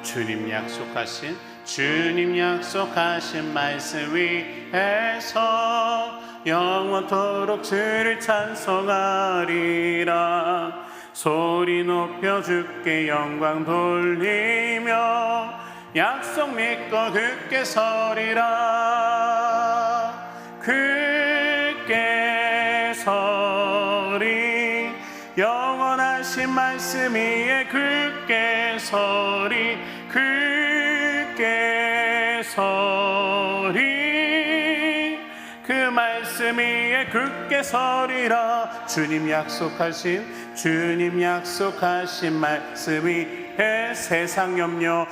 주님 약속하신 말씀 위에서 영원토록 주를 찬송하리라. 소리 높여 주께 영광 돌리며 약속 믿고 굳게 서리라. 굳게 서리 영원하신 말씀 위에 굳게 서리 굳게 서리 그 말씀 위에 굳게 서리라. 주님 약속하신 말씀 위에 세상 염려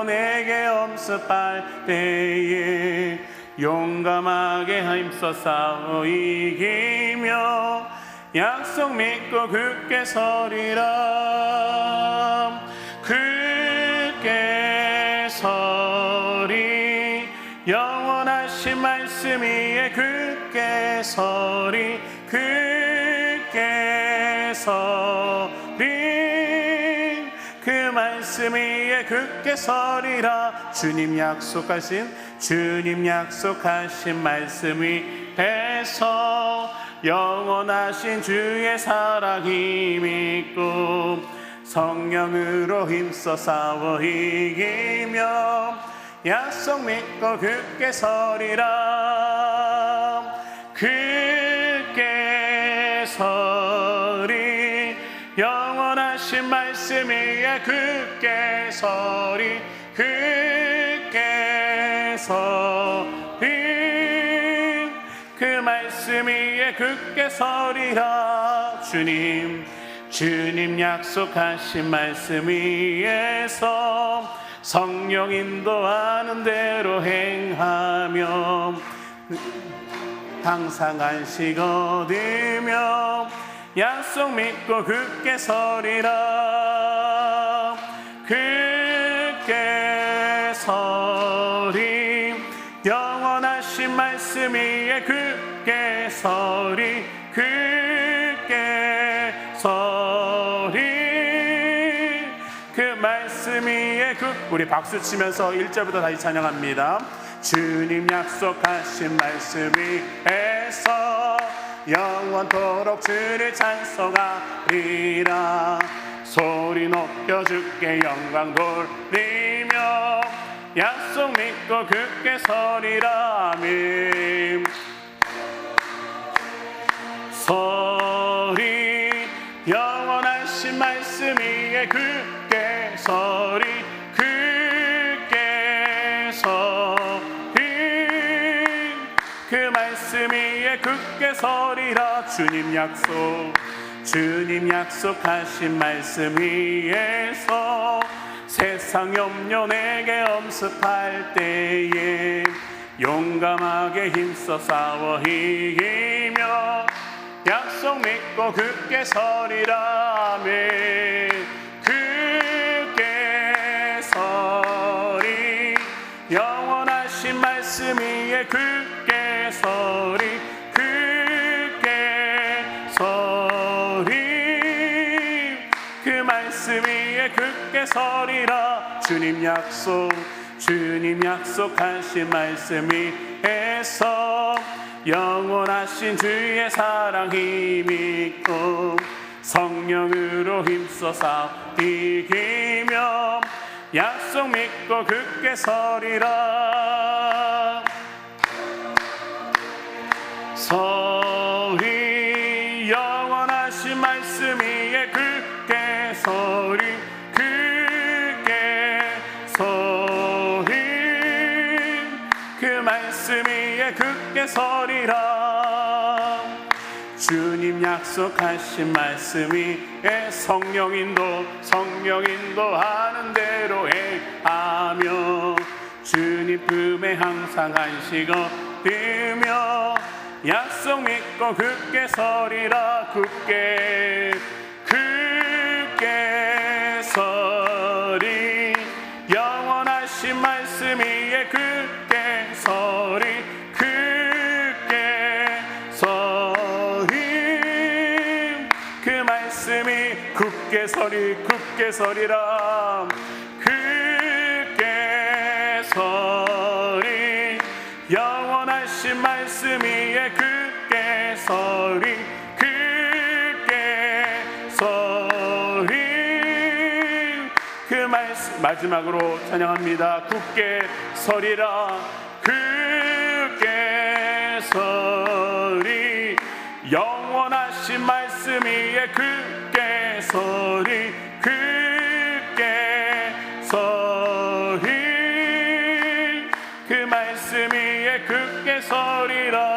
내게 엄습할 때에 용감하게 힘써 싸워 이기며 약속 믿고 굳게 서리라. 굳게 서리 영원하신 말씀 위에 굳게 서리 굳게 서리 그 말씀 위에 굳게 서리라. 주님 약속하신 말씀 위에서 영원하신 주의 사랑 힘있고 성령으로 힘써 싸워 이기며 약속 믿고 굳게 서리라. 굳게 서리 영원하신 말씀 위에 굳게 서리 굳게 서리 그 말씀 위에 굳게 서리라. 주님 약속하신 말씀 위에서 성령 인도하는 대로 행하며 항상 안식 얻으며 약속 믿고 굳게 서리라. 굳게 서리 영원하신 말씀 위에 굳게 서리 굳게 서리 그 말씀 위에 우리 박수 치면서 1절부터 다시 찬양합니다. 주님 약속하신 말씀 위에서 영원토록 주를 찬송하리라. 소리 높여 주께 영광 돌리며 약속 믿고 굳게 서리라. 아멘. 서리 영원하신 말씀 위에 굳게 서리 굳게 서리 그 말씀 위에 굳게 서리라. 주님 약속하신 말씀 위에서 세상 염려 내게 엄습할 때에 용감하게 힘써 싸워 이기며 약속 믿고 굳게 서리라. 아멘. 굳게 서리 영원하신 말씀 위에 굳게 서리 굳게 서리 그 말씀 위에 굳게 서리라. 주님 약속하신 말씀 위에서 영원하신 주의 사랑 힘있고 성령으로 힘써 싸워 이기며 약속 믿고 굳게 서리라. 서리 영원하신 말씀 위에 굳게 서리 굳게 서리 그 말씀 위에 굳게 서리라. 주님 약속하신 말씀 위에 성령 인도하는 대로 행하며 주님 품에 항상 안식 얻으며 약속 믿고 굳게 서리라. 굳게 서리 영원하신 말씀 위에 굳게 서리 굳게 서리 그 말씀이 굳게 서리라. 굳게 서리 굳게 서리. 그 말씀 마지막으로 찬양합니다. 굳게 서리라 굳게 서리. 영원하신 말씀 위에 굳게 서리 굳게 서리. 그 말씀 위에 굳게 서리라.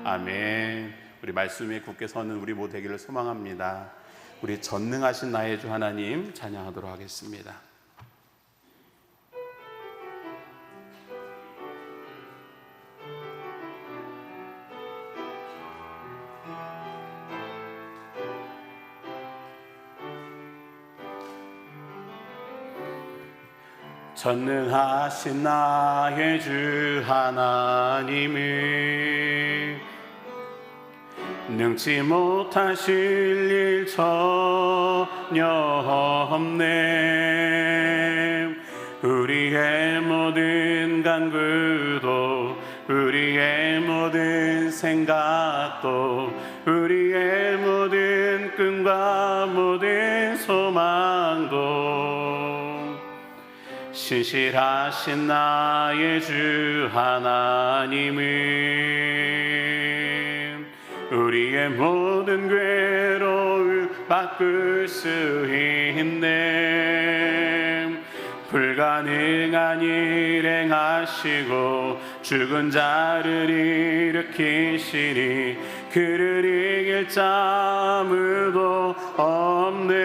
아멘. 우리 말씀 위에 굳게 서는 우리 모두 되기를 소망합니다. 우리 전능하신 나의 주 하나님 찬양하도록 하겠습니다. 전능하신 나의 주 하나님을 능치 못하실 일 전혀 없네. 우리의 모든 간구도 우리의 모든 생각도 우리의 모든 꿈과 모든 소망도 신실하신 나의 주 하나님은 우리의 모든 괴로움 바꿀 수 있네. 불가능한 일 행하시고 죽은 자를 일으키시니 그를 이길 자 아무도 없네.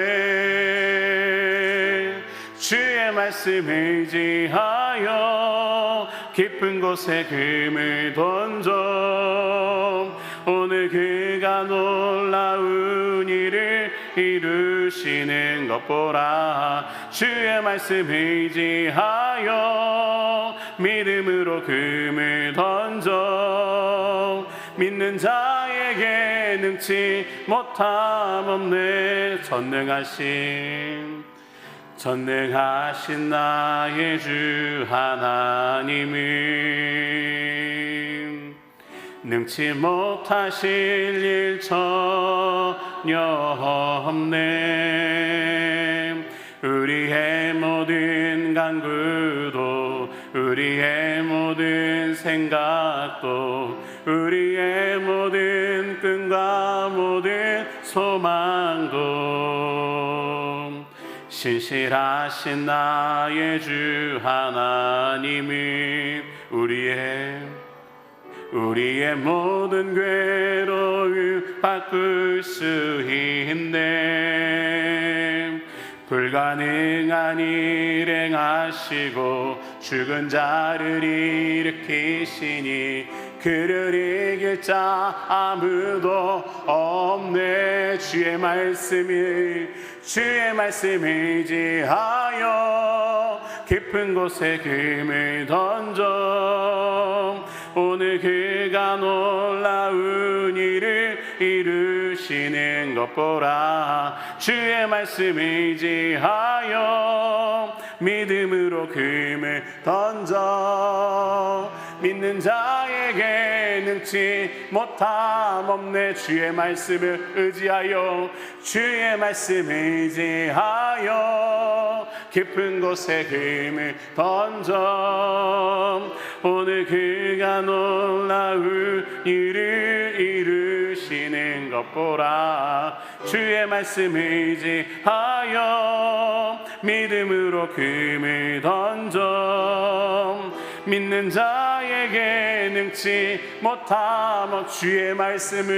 주의 말씀을 의지하여 깊은 곳에 금을 던져 오늘 그가 놀라운 일을 이루시는 것 보라. 주의 말씀 의지하여 믿음으로 금을 던져 믿는 자에게 능치 못함 없네. 전능하신 나의 주 하나님은 능치 못하실 일 전혀 없네. 우리의 모든 간구도 우리의 모든 생각도 우리의 모든 꿈과 모든 소망도 신실하신 나의 주 하나님은 우리의 모든 괴로움 바꿀 수 있네. 불가능한 일 행하시고 죽은 자를 일으키시니 그를 이길 자 아무도 없네. 주의 말씀 의지하여 깊은 곳에 금을 던져 오늘 그가 놀라운 일을 이루시는 것 보라. 주의 말씀 의지하여 믿음으로 금을 던져 믿는 자에게 능치 못함 없네. 주의 말씀을 의지하여 깊은 곳에 금을 던져 오늘 그가 놀라운 일을 이루시는 것 보라. 주의 말씀 의지하여 믿음으로 금을 던져 믿는 자에게 능치 못함. 주의 말씀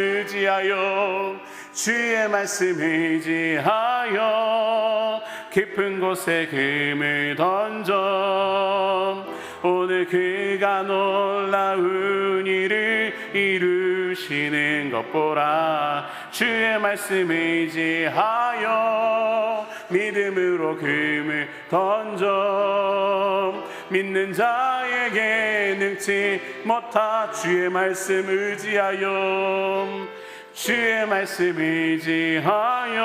의지하여 깊은 곳에 금을 던져 오늘 그가 놀라운 일을 이루시는 것 보라. 주의 말씀 의지하여 믿음으로 금을 던져 믿는 자에게 능치 못하. 주의 말씀 의지하여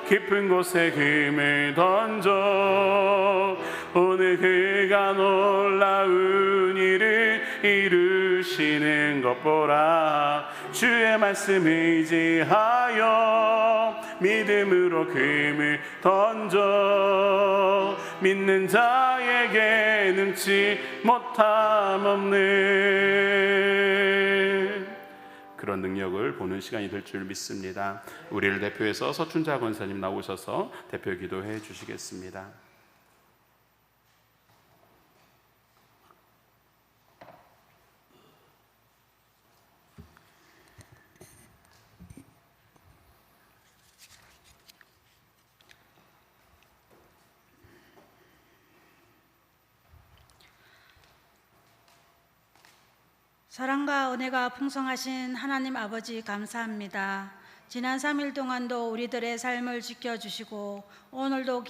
깊은 곳에 금을 던져 오늘 그가 놀라운 일을 이루시는 것 보라. 주의 말씀 의지하여 믿음으로 금을 던져 믿는 자에게 능치 못함 없는 그런 능력을 보는 시간이 될 줄 믿습니다. 우리를 대표해서 서춘자 권사님 나오셔서 대표 기도해 주시겠습니다. 사랑과 은혜가 풍성하신 하나님 아버지 감사합니다. 지난 3일 동안도 우리들의 삶을 지켜주시고 오늘도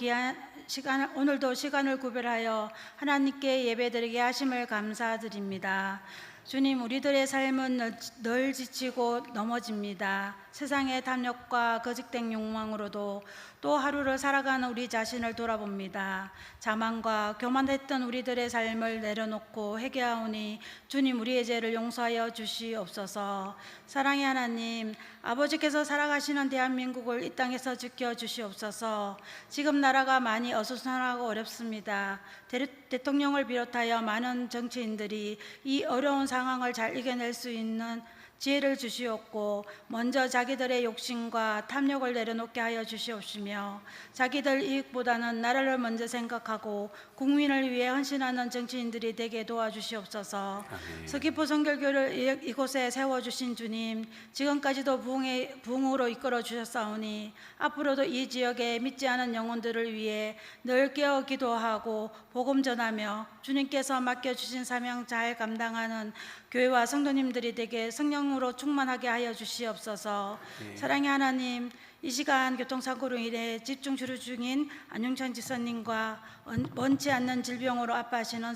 시간을 구별하여 하나님께 예배드리게 하심을 감사드립니다. 주님, 우리들의 삶은 늘 지치고 넘어집니다. 세상의 탐욕과 거짓된 욕망으로도 또 하루를 살아가는 우리 자신을 돌아봅니다. 자만과 교만했던 우리들의 삶을 내려놓고 회개하오니 주님, 우리의 죄를 용서하여 주시옵소서. 사랑의 하나님, 아버지께서 살아가시는 대한민국을 이 땅에서 지켜주시옵소서. 지금 나라가 많이 어수선하고 어렵습니다. 대통령을 비롯하여 많은 정치인들이 이 어려운 상황을 잘 이겨낼 수 있는 지혜를 주시옵고 먼저 자기들의 욕심과 탐욕을 내려놓게 하여 주시옵시며 자기들 이익보다는 나라를 먼저 생각하고 국민을 위해 헌신하는 정치인들이 되게 도와주시옵소서. 서귀포 성결교를 이곳에 세워주신 주님, 지금까지도 부흥으로 이끌어 주셨사오니 앞으로도 이 지역에 믿지 않은 영혼들을 위해 늘 깨어 기도하고 복음 전하며 주님께서 맡겨주신 사명 잘 감당하는 교회와 성도님들이 되게 성령으로 충만하게 하여 주시옵소서. 사랑의 하나님, 이 시간 교통사고로 인해 집중 치료 중인 안용찬 지사님과 원치 않는 질병으로 아파하시는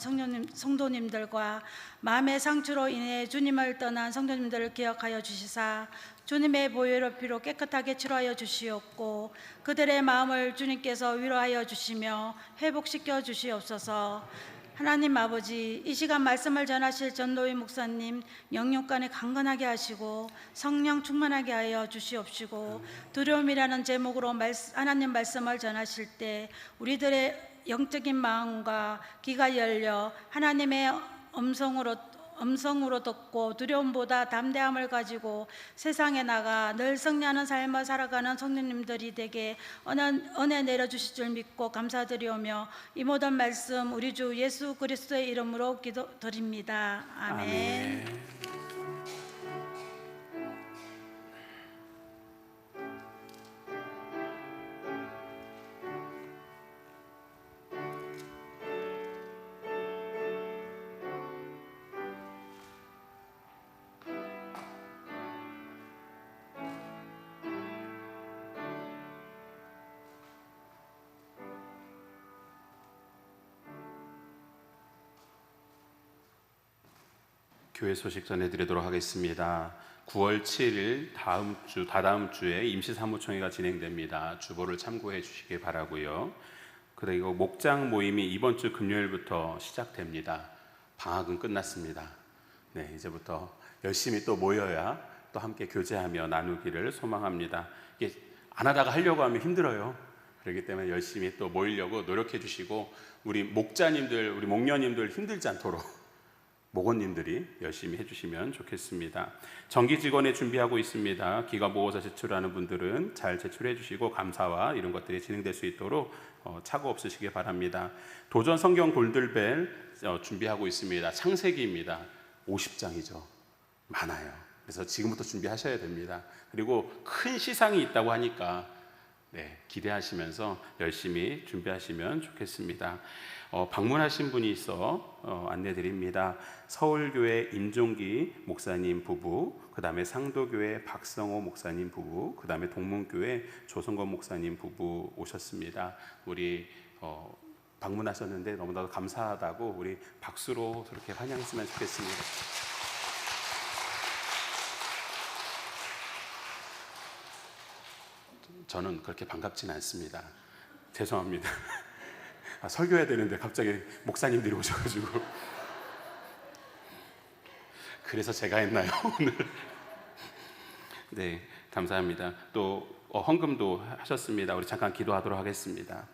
성도님들과 마음의 상처로 인해 주님을 떠난 성도님들을 기억하여 주시사 주님의 보혈의 피로 깨끗하게 치료하여 주시옵고 그들의 마음을 주님께서 위로하여 주시며 회복시켜 주시옵소서. 하나님 아버지, 이 시간 말씀을 전하실 전도희 목사님 영육간에 강건하게 하시고 성령 충만하게 하여 주시옵시고 두려움이라는 제목으로 하나님 말씀을 전하실 때 우리들의 영적인 마음과 귀가 열려 하나님의 음성으로 듣고 두려움보다 담대함을 가지고 세상에 나가 늘 승리하는 삶을 살아가는 성도님들이 되게 은혜 내려주실 줄 믿고 감사드리오며 이 모든 말씀 우리 주 예수 그리스도의 이름으로 기도드립니다. 아멘. 교회 소식 전해드리도록 하겠습니다. 9월 7일 다다음 주에 임시사무총회가 진행됩니다. 주보를 참고해 주시기 바라고요. 그리고 목장 모임이 이번 주 금요일부터 시작됩니다. 방학은 끝났습니다. 네, 이제부터 열심히 또 모여야 또 함께 교제하며 나누기를 소망합니다. 이게 안 하다가 하려고 하면 힘들어요. 그렇기 때문에 열심히 또 모이려고 노력해 주시고 우리 목자님들, 우리 목녀님들 힘들지 않도록 목원님들이 열심히 해주시면 좋겠습니다. 정기 직원에 준비하고 있습니다. 기가 모아서 제출하는 분들은 잘 제출해 주시고 감사와 이런 것들이 진행될 수 있도록 착오 없으시기 바랍니다. 도전 성경 골들벨 준비하고 있습니다. 창세기입니다. 50장이죠. 많아요. 그래서 지금부터 준비하셔야 됩니다. 그리고 큰 시상이 있다고 하니까 기대하시면서 열심히 준비하시면 좋겠습니다. 방문하신 분이 있어 안내드립니다. 서울교회 임종기 목사님 부부, 그 다음에 상도교회 박성호 목사님 부부, 그 다음에 동문교회 조성건 목사님 부부 오셨습니다. 우리 방문하셨는데 너무나도 감사하다고 우리 박수로 그렇게 환영했으면 좋겠습니다. 저는 그렇게 반갑지는 않습니다. 죄송합니다. 설교해야 되는데 갑자기 목사님들이 오셔가지고 그래서 제가 했나요 오늘? 네, 감사합니다. 또 헌금도 하셨습니다. 우리 잠깐 기도하도록 하겠습니다.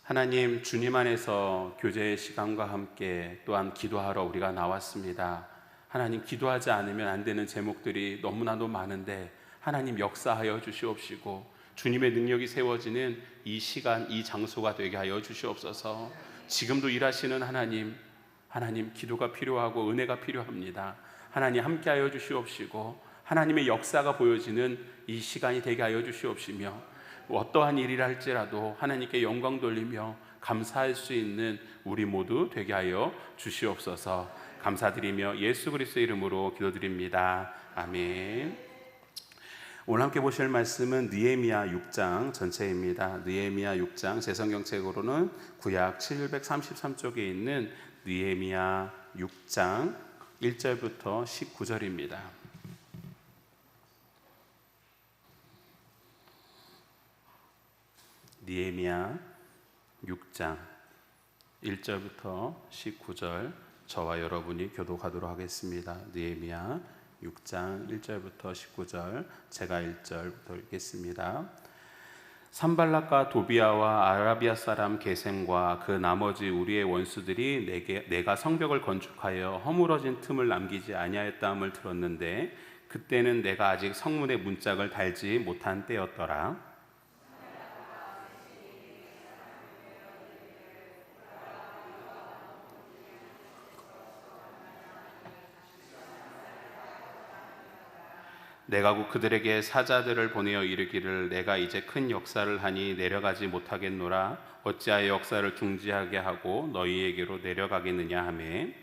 하나님, 주님 안에서 교제의 시간과 함께 또한 기도하러 우리가 나왔습니다. 하나님, 기도하지 않으면 안 되는 제목들이 너무나도 많은데 하나님 역사하여 주시옵시고 주님의 능력이 세워지는 이 시간, 이 장소가 되게 하여 주시옵소서. 지금도 일하시는 하나님, 기도가 필요하고 은혜가 필요합니다. 하나님 함께하여 주시옵시고 하나님의 역사가 보여지는 이 시간이 되게 하여 주시옵시며 어떠한 일이라 할지라도 하나님께 영광 돌리며 감사할 수 있는 우리 모두 되게 하여 주시옵소서. 감사드리며 예수 그리스도의 이름으로 기도드립니다. 아멘. 오늘 함께 보실 말씀은 느헤미야 6장 전체입니다. 느헤미야 6장, 제 성경책으로는 구약 733쪽에 있는 느헤미야 6장 1절부터 19절입니다. 느헤미야 6장 1절부터 19절, 저와 여러분이 교독하도록 하겠습니다. 느헤미야 6장 1절부터 19절, 제가 1절부터 읽겠습니다. 산발락과 도비아와 아라비아 사람 게셈과 그 나머지 우리의 원수들이 내가 성벽을 건축하여 허물어진 틈을 남기지 아니하였다함을 들었는데 그때는 내가 아직 성문의 문짝을 달지 못한 때였더라. 내가 곧 그들에게 사자들을 보내어 이르기를 내가 이제 큰 역사를 하니 내려가지 못하겠노라. 어찌하여 역사를 중지하게 하고 너희에게로 내려가겠느냐 하매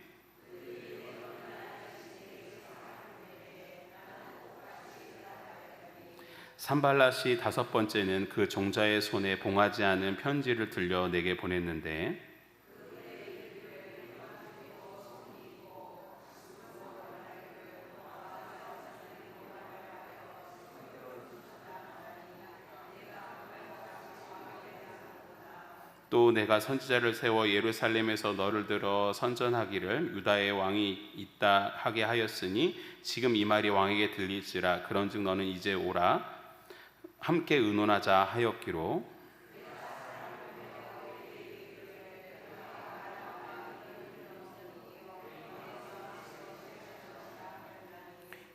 산발랏이 다섯 번째는 그 종자의 손에 봉하지 않은 편지를 들려 내게 보냈는데 또 내가 선지자를 세워 예루살렘에서 너를 들어 선전하기를 유다의 왕이 있다 하게 하였으니 지금 이 말이 왕에게 들릴지라. 그런즉 너는 이제 오라 함께 의논하자 하였기로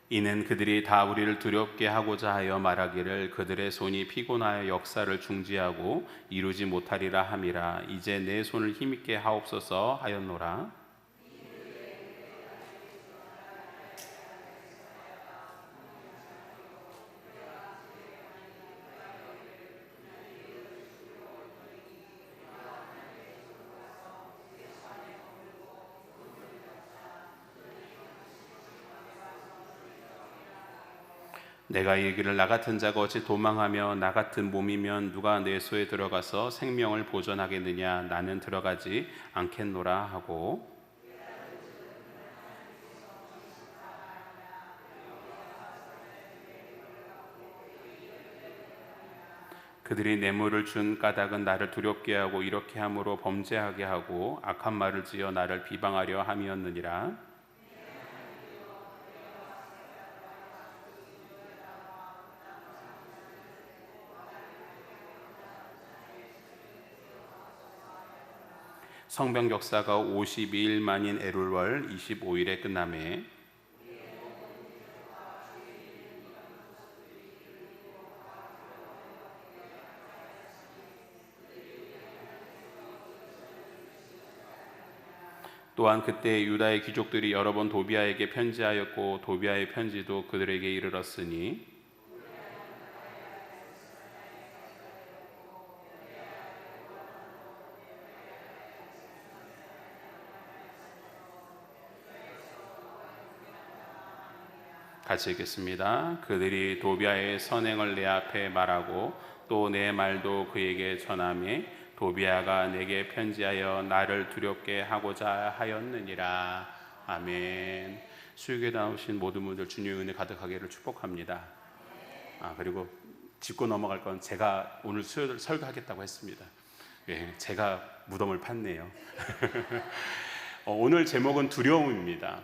이는 그들이 다 우리를 두렵게 하고자 하여 말하기를 그들의 손이 피곤하여 역사를 중지하고 이루지 못하리라 함이라. 이제 내 손을 힘있게 하옵소서 하였노라. 내가 이르기를 나 같은 자가 어찌 도망하며 나 같은 몸이면 누가 내 소에 들어가서 생명을 보존하겠느냐. 나는 들어가지 않겠노라 하고 그들이 뇌물을 준 까닭은 나를 두렵게 하고 이렇게 함으로 범죄하게 하고 악한 말을 지어 나를 비방하려 함이었느니라. 성벽 역사가 52일 만인 엘룰월 25일에 끝나매 또한 그때 유다의 귀족들이 여러 번 도비아에게 편지하였고 도비아의 편지도 그들에게 이르렀으니 같이 읽겠습니다. 그들이 도비아의 선행을 내 앞에 말하고 또 내 말도 그에게 전하매 도비아가 내게 편지하여 나를 두렵게 하고자 하였느니라. 아멘. 수육에 나오신 모든 분들 주님의 은혜 가득하기를 축복합니다. 그리고 짚고 넘어갈 건 제가 오늘 수요일 설교하겠다고 했습니다. 예, 제가 무덤을 팠네요. 오늘 제목은 두려움입니다.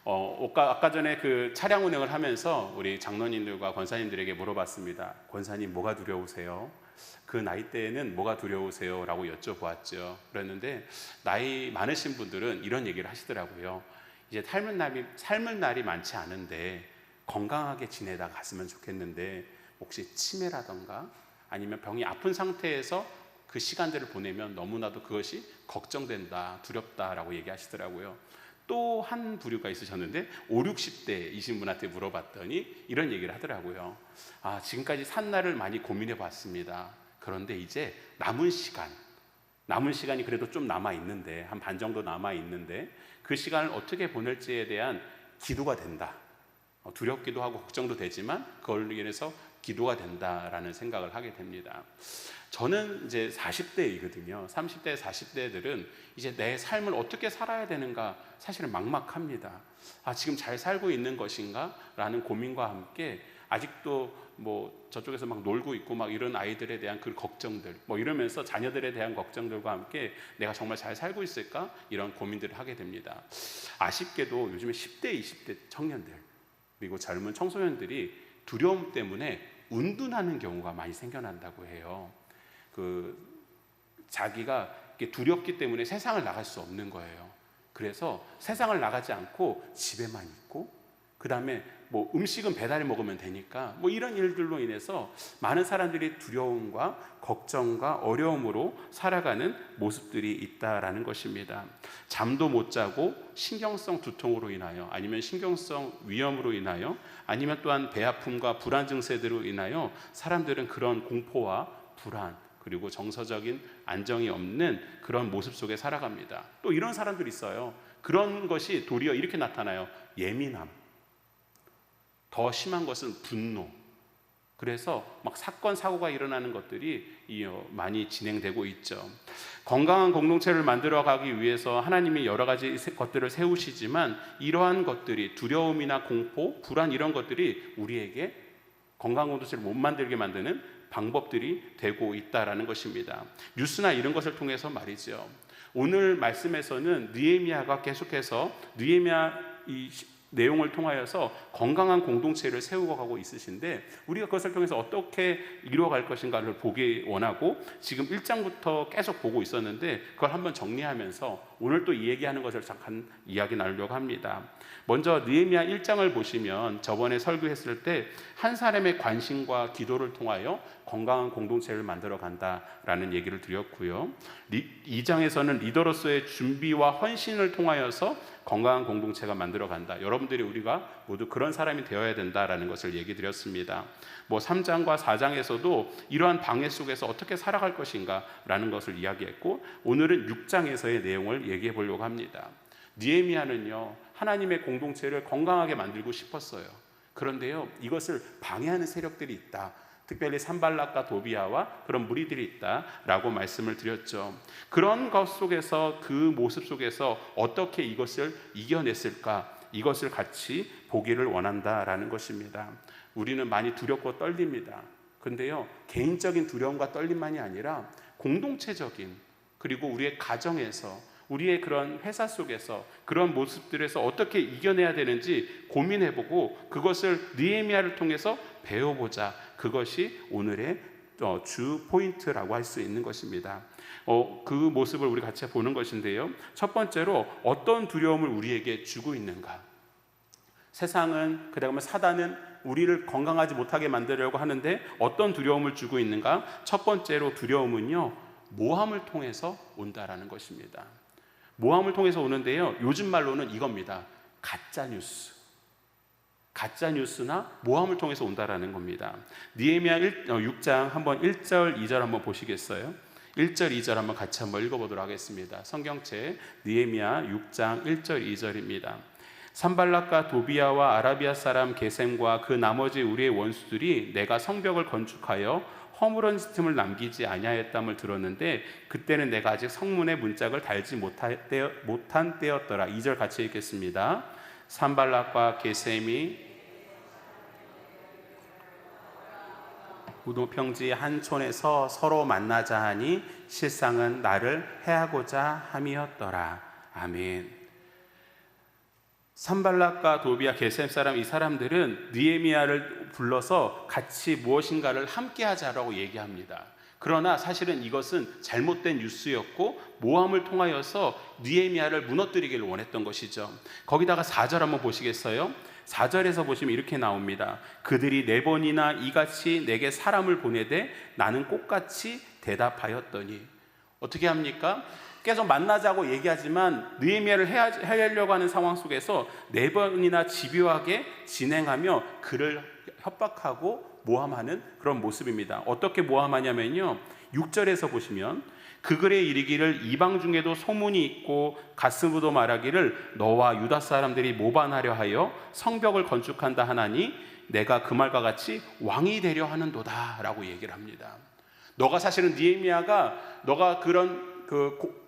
아까 전에 그 차량 운행을 하면서 우리 장로님들과 권사님들에게 물어봤습니다. 권사님 뭐가 두려우세요? 그 나이대에는 뭐가 두려우세요? 라고 여쭤보았죠. 그랬는데 나이 많으신 분들은 이런 얘기를 하시더라고요. 이제 삶을 날이 많지 않은데 건강하게 지내다 갔으면 좋겠는데 혹시 치매라던가 아니면 병이 아픈 상태에서 그 시간들을 보내면 너무나도 그것이 걱정된다, 두렵다라고 얘기하시더라고요. 또 한 부류가 있으셨는데 5, 60대이신 분한테 물어봤더니 이런 얘기를 하더라고요. 지금까지 산 날을 많이 고민해 봤습니다. 그런데 이제 남은 시간이 그래도 좀 남아 있는데 한 반 정도 남아 있는데 그 시간을 어떻게 보낼지에 대한 기도가 된다. 두렵기도 하고 걱정도 되지만 그걸로 인해서 기도가 된다라는 생각을 하게 됩니다. 저는 이제 40대이거든요. 30대, 40대들은 이제 내 삶을 어떻게 살아야 되는가 사실은 막막합니다. 지금 잘 살고 있는 것인가? 라는 고민과 함께 아직도 뭐 저쪽에서 막 놀고 있고 막 이런 아이들에 대한 그 걱정들 뭐 이러면서 자녀들에 대한 걱정들과 함께 내가 정말 잘 살고 있을까? 이런 고민들을 하게 됩니다. 아쉽게도 요즘에 10대, 20대 청년들 그리고 젊은 청소년들이 두려움 때문에 운둔하는 경우가 많이 생겨난다고 해요. 자기가 두렵기 때문에 세상을 나갈 수 없는 거예요. 그래서 세상을 나가지 않고 집에만 있고 그 다음에 뭐 음식은 배달해 먹으면 되니까 뭐 이런 일들로 인해서 많은 사람들이 두려움과 걱정과 어려움으로 살아가는 모습들이 있다라는 것입니다. 잠도 못 자고 신경성 두통으로 인하여 아니면 신경성 위염으로 인하여 아니면 또한 배 아픔과 불안 증세들로 인하여 사람들은 그런 공포와 불안 그리고 정서적인 안정이 없는 그런 모습 속에 살아갑니다. 또 이런 사람들이 있어요. 그런 것이 도리어 이렇게 나타나요. 예민함, 더 심한 것은 분노. 그래서 막 사건 사고가 일어나는 것들이 많이 진행되고 있죠. 건강한 공동체를 만들어가기 위해서 하나님이 여러 가지 것들을 세우시지만 이러한 것들이 두려움이나 공포, 불안 이런 것들이 우리에게 건강한 공동체를 못 만들게 만드는 방법들이 되고 있다라는 것입니다. 뉴스나 이런 것을 통해서 말이죠. 오늘 말씀에서는 느헤미야가 계속해서 느헤미야 이 내용을 통하여서 건강한 공동체를 세우고 있으신데 우리가 그것을 통해서 어떻게 이루어갈 것인가를 보기 원하고 지금 1장부터 계속 보고 있었는데 그걸 한번 정리하면서 오늘 또 이 얘기하는 것을 잠깐 이야기 나누려고 합니다. 먼저 느헤미야 1장을 보시면 저번에 설교했을 때 한 사람의 관심과 기도를 통하여 건강한 공동체를 만들어 간다라는 얘기를 드렸고요. 2장에서는 리더로서의 준비와 헌신을 통하여서 건강한 공동체가 만들어 간다. 여러분들이 우리가 모두 그런 사람이 되어야 된다라는 것을 얘기 드렸습니다. 3장과 4장에서도 이러한 방해 속에서 어떻게 살아갈 것인가 라는 것을 이야기했고 오늘은 6장에서의 내용을 얘기해 보려고 합니다. 느헤미야는요 하나님의 공동체를 건강하게 만들고 싶었어요. 그런데요 이것을 방해하는 세력들이 있다. 특별히 산발락과 도비아와 그런 무리들이 있다라고 말씀을 드렸죠. 그런 것 속에서 그 모습 속에서 어떻게 이것을 이겨냈을까? 이것을 같이 보기를 원한다라는 것입니다. 우리는 많이 두렵고 떨립니다. 근데요 개인적인 두려움과 떨림만이 아니라 공동체적인 그리고 우리의 가정에서 우리의 그런 회사 속에서 그런 모습들에서 어떻게 이겨내야 되는지 고민해보고 그것을 느헤미야를 통해서 배워보자. 그것이 오늘의 주 포인트라고 할 수 있는 것입니다. 그 모습을 우리 같이 보는 것인데요. 첫 번째로 어떤 두려움을 우리에게 주고 있는가? 세상은 그다음에 사단은 우리를 건강하지 못하게 만들려고 하는데 어떤 두려움을 주고 있는가? 첫 번째로 두려움은요 모함을 통해서 온다라는 것입니다. 모함을 통해서 오는데요 요즘 말로는 이겁니다. 가짜뉴스나 모함을 통해서 온다라는 겁니다. 느헤미야 6장 한번 1절 2절 한번 보시겠어요? 1절 2절 한번 같이 한번 읽어보도록 하겠습니다. 성경책 느헤미야 6장 1절 2절입니다. 산발락과 도비아와 아라비아 사람 게셈과 그 나머지 우리의 원수들이 내가 성벽을 건축하여 허물은 틈을 남기지 아니하였담을 들었는데 그때는 내가 아직 성문에 문짝을 달지 못한 때였더라. 2절 같이 읽겠습니다. 산발락과 게셈이 우도평지 한 촌에서 서로 만나자 하니 실상은 나를 해하고자 함이었더라. 아멘. 산발락과 도비아 게셈 사람 이 사람들은 느헤미야를 불러서 같이 무엇인가를 함께 하자라고 얘기합니다. 그러나 사실은 이것은 잘못된 뉴스였고 모함을 통하여서 느헤미야를 무너뜨리기를 원했던 것이죠. 거기다가 4절 한번 보시겠어요? 4절에서 보시면 이렇게 나옵니다. 그들이 4번이나 이같이 내게 사람을 보내되 나는 꽃같이 대답하였더니. 어떻게 합니까? 계속 만나자고 얘기하지만 느헤미야를 해하려고 하는 상황 속에서 4번이나 집요하게 진행하며 그를 협박하고 모함하는 그런 모습입니다. 어떻게 모함하냐면요, 6절에서 보시면 그 글에 이르기를 이방 중에도 소문이 있고 가스무도 말하기를 너와 유다 사람들이 모반하려 하여 성벽을 건축한다 하나니 내가 그 말과 같이 왕이 되려 하는도다 라고 얘기를 합니다. 너가 사실은 느헤미야가 너가 그런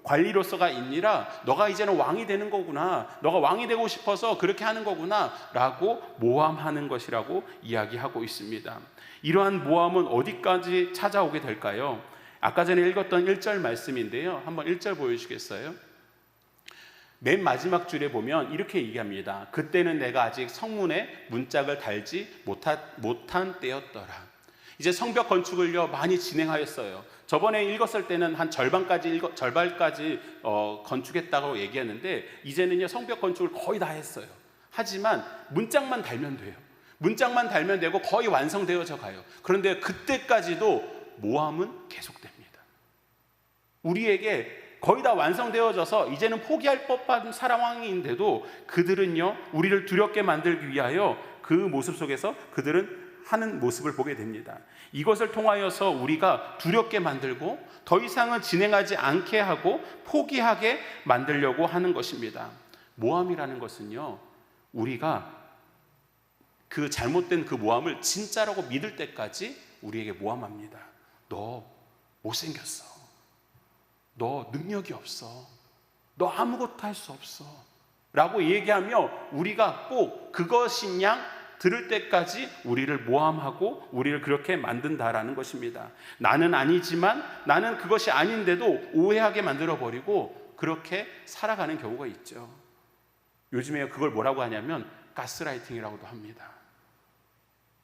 관리로서가 있니라 너가 이제는 왕이 되는 거구나, 너가 왕이 되고 싶어서 그렇게 하는 거구나 라고 모함하는 것이라고 이야기하고 있습니다. 이러한 모함은 어디까지 찾아오게 될까요? 아까 전에 읽었던 1절 말씀인데요, 한번 1절 보여주시겠어요? 맨 마지막 줄에 보면 이렇게 얘기합니다. 그때는 내가 아직 성문에 문짝을 달지 못한 때였더라. 이제 성벽 건축을요 많이 진행하였어요. 저번에 읽었을 때는 한 절반까지 건축했다고 얘기했는데 이제는요 성벽 건축을 거의 다 했어요. 하지만 문짝만 달면 돼요. 문짝만 달면 되고 거의 완성되어져 가요. 그런데 그때까지도 모함은 계속됩니다. 우리에게 거의 다 완성되어져서 이제는 포기할 법한 상황인데도 그들은요 우리를 두렵게 만들기 위하여 그 모습 속에서 그들은 하는 모습을 보게 됩니다. 이것을 통하여서 우리가 두렵게 만들고 더 이상은 진행하지 않게 하고 포기하게 만들려고 하는 것입니다. 모함이라는 것은요 우리가 그 잘못된 그 모함을 진짜라고 믿을 때까지 우리에게 모함합니다. 너 못생겼어, 너 능력이 없어, 너 아무것도 할 수 없어 라고 얘기하며 우리가 꼭 그것인 양 들을 때까지 우리를 모함하고 우리를 그렇게 만든다라는 것입니다. 나는 아니지만 나는 그것이 아닌데도 오해하게 만들어버리고 그렇게 살아가는 경우가 있죠. 요즘에 그걸 뭐라고 하냐면 가스라이팅이라고도 합니다.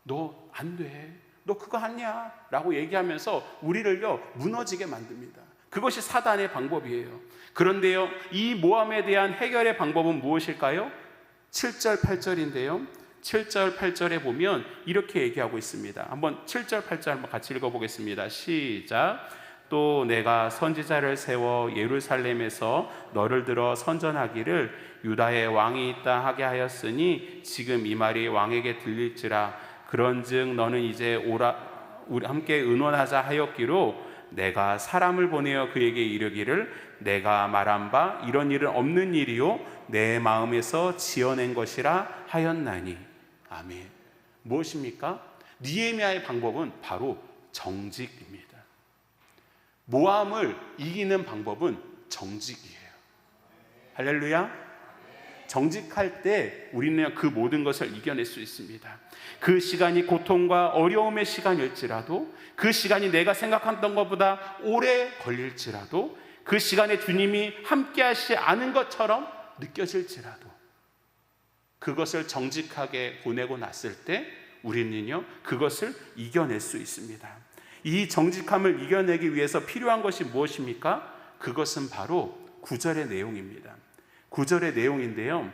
너 안 돼, 너 그거 아니야 라고 얘기하면서 우리를요 무너지게 만듭니다. 그것이 사단의 방법이에요. 그런데요 이 모함에 대한 해결의 방법은 무엇일까요? 7절 8절인데요 7절 8절에 보면 이렇게 얘기하고 있습니다. 한번 7절 8절 한번 같이 읽어보겠습니다. 시작. 또 내가 선지자를 세워 예루살렘에서 너를 들어 선전하기를 유다의 왕이 있다 하게 하였으니 지금 이 말이 왕에게 들릴지라. 그런즉 너는 이제 오라 우리 함께 의논하자 하였기로 내가 사람을 보내어 그에게 이르기를 내가 말한 바 이런 일은 없는 일이요 내 마음에서 지어낸 것이라 하였나니. 아멘. 무엇입니까? 느헤미야의 방법은 바로 정직입니다. 모함을 이기는 방법은 정직이에요. 할렐루야. 정직할 때 우리는 그 모든 것을 이겨낼 수 있습니다. 그 시간이 고통과 어려움의 시간일지라도, 그 시간이 내가 생각했던 것보다 오래 걸릴지라도, 그 시간에 주님이 함께 하시지 않은 것처럼 느껴질지라도 그것을 정직하게 보내고 났을 때 우리는요 그것을 이겨낼 수 있습니다. 이 정직함을 이겨내기 위해서 필요한 것이 무엇입니까? 그것은 바로 9절의 내용입니다. 9절의 내용인데요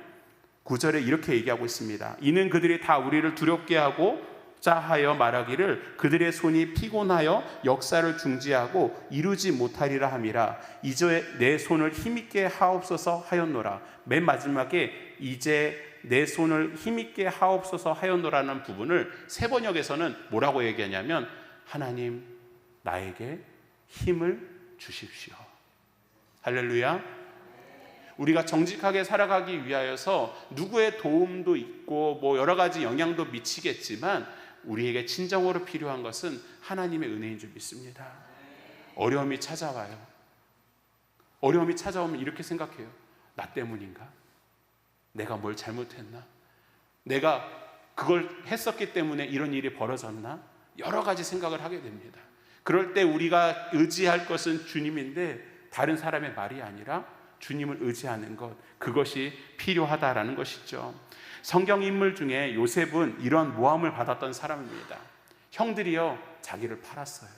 9절에 이렇게 얘기하고 있습니다. 이는 그들이 다 우리를 두렵게 하고 하여 말하기를 그들의 손이 피곤하여 역사를 중지하고 이루지 못하리라 함이라. 이제 내 손을 힘있게 하옵소서 하였노라. 맨 마지막에 이제 내 손을 힘있게 하옵소서 하였노라는 부분을 새 번역에서는 뭐라고 얘기하냐면 하나님 나에게 힘을 주십시오. 할렐루야. 우리가 정직하게 살아가기 위하여서 누구의 도움도 있고 뭐 여러 가지 영향도 미치겠지만 우리에게 진정으로 필요한 것은 하나님의 은혜인 줄 믿습니다. 어려움이 찾아와요. 어려움이 찾아오면 이렇게 생각해요. 나 때문인가? 내가 뭘 잘못했나? 내가 그걸 했었기 때문에 이런 일이 벌어졌나? 여러 가지 생각을 하게 됩니다. 그럴 때 우리가 의지할 것은 주님인데 다른 사람의 말이 아니라 주님을 의지하는 것, 그것이 필요하다라는 것이죠. 성경 인물 중에 요셉은 이런 모함을 받았던 사람입니다. 형들이요, 자기를 팔았어요.